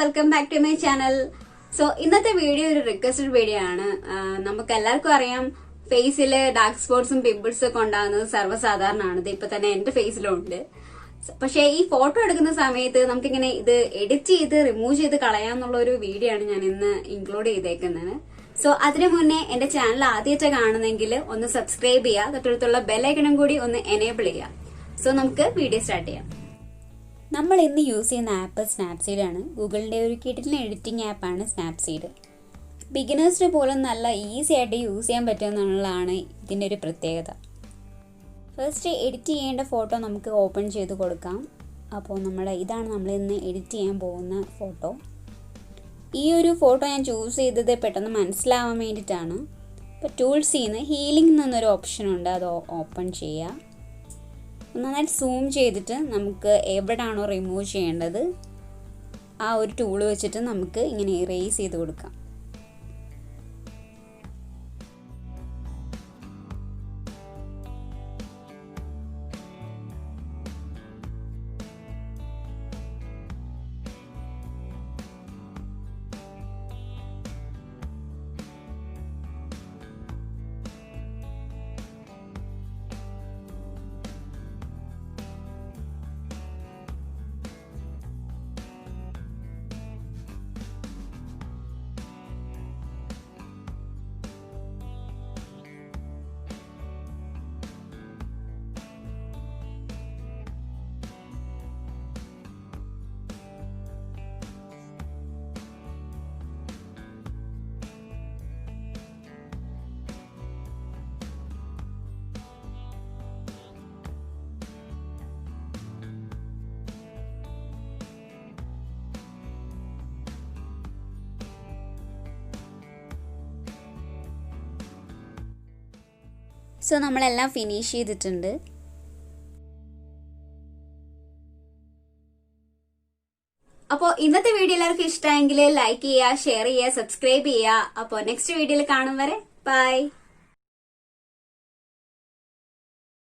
Welcome back to my channel. So ഇന്നത്തെ video ഒരു requested video ആണ്. നമുക്ക് എല്ലാവർക്കും അറിയാം, ഫേസില് ഡാർക്ക് സ്പോട്ട്സും പിമ്പിൾസും ഒക്കെ ഉണ്ടാകുന്നത് സർവ്വസാധാരണമാണ്. ഇത് ഇപ്പൊ തന്നെ എന്റെ ഫേസിലും ഉണ്ട്. പക്ഷെ ഈ ഫോട്ടോ എടുക്കുന്ന സമയത്ത് നമുക്കിങ്ങനെ ഇത് എഡിറ്റ് ചെയ്ത് റിമൂവ് ചെയ്ത് കളയാന്നുള്ള ഒരു വീഡിയോ ആണ് ഞാൻ ഇന്ന് ഇൻക്ലൂഡ് ചെയ്തേക്കുന്നത്. സോ അതിനു മുന്നേ എന്റെ ചാനൽ ആദ്യമായിട്ട് കാണുന്നെങ്കിൽ ഒന്ന് സബ്സ്ക്രൈബ് ചെയ്യുക, തൊട്ടടുത്തുള്ള ബെല്ലൈക്കണും കൂടി ഒന്ന് എനേബിൾ ചെയ്യുക. സോ നമുക്ക് വീഡിയോ സ്റ്റാർട്ട് ചെയ്യാം. നമ്മൾ ഇന്ന് യൂസ് ചെയ്യുന്ന ആപ്പ് സ്നാപ്സീഡ് ആണ്. ഗൂഗിളിന്റെ ഒരു കിടിലൻ എഡിറ്റിംഗ് ആപ്പാണ് സ്നാപ്സീഡ്. ബിഗിനേഴ്സിന് പോലും നല്ല ഈസി ആയിട്ട് യൂസ് ചെയ്യാൻ പറ്റുമെന്നുള്ളതാണ് ഇതിൻ്റെ ഒരു പ്രത്യേകത. ഫസ്റ്റ് എഡിറ്റ് ചെയ്യേണ്ട ഫോട്ടോ നമുക്ക് ഓപ്പൺ ചെയ്ത് കൊടുക്കാം. അപ്പോൾ ഇതാണ് നമ്മൾ ഇന്ന് എഡിറ്റ് ചെയ്യാൻ പോകുന്ന ഫോട്ടോ. ഈ ഒരു ഫോട്ടോ ഞാൻ ചൂസ് ചെയ്തത് പെട്ടെന്ന് മനസ്സിലാവാൻ വേണ്ടിയിട്ടാണ്. ഇപ്പോൾ ടൂൾസിൽ നിന്ന് ഹീലിംഗ് എന്നൊരു ഓപ്ഷൻ ഉണ്ട്, അത് ഓപ്പൺ ചെയ്യുക. നന്നായിട്ട് സൂം ചെയ്തിട്ട് നമുക്ക് എവിടെയാണോ റിമൂവ് ചെയ്യേണ്ടത് ആ ഒരു ടൂൾ വെച്ചിട്ട് നമുക്ക് ഇങ്ങനെ ഇറേസ് ചെയ്ത് കൊടുക്കാം. സോ നമ്മളെല്ലാം ഫിനിഷ് ചെയ്തിട്ടുണ്ട്. അപ്പോൾ ഇന്നത്തെ വീഡിയോ എല്ലാവർക്കും ഇഷ്ടമായെങ്കിൽ ലൈക്ക് ചെയ്യുക, ഷെയർ ചെയ്യുക, സബ്സ്ക്രൈബ് ചെയ്യുക. അപ്പോൾ നെക്സ്റ്റ് വീഡിയോയിൽ കാണും വരെ ബൈ.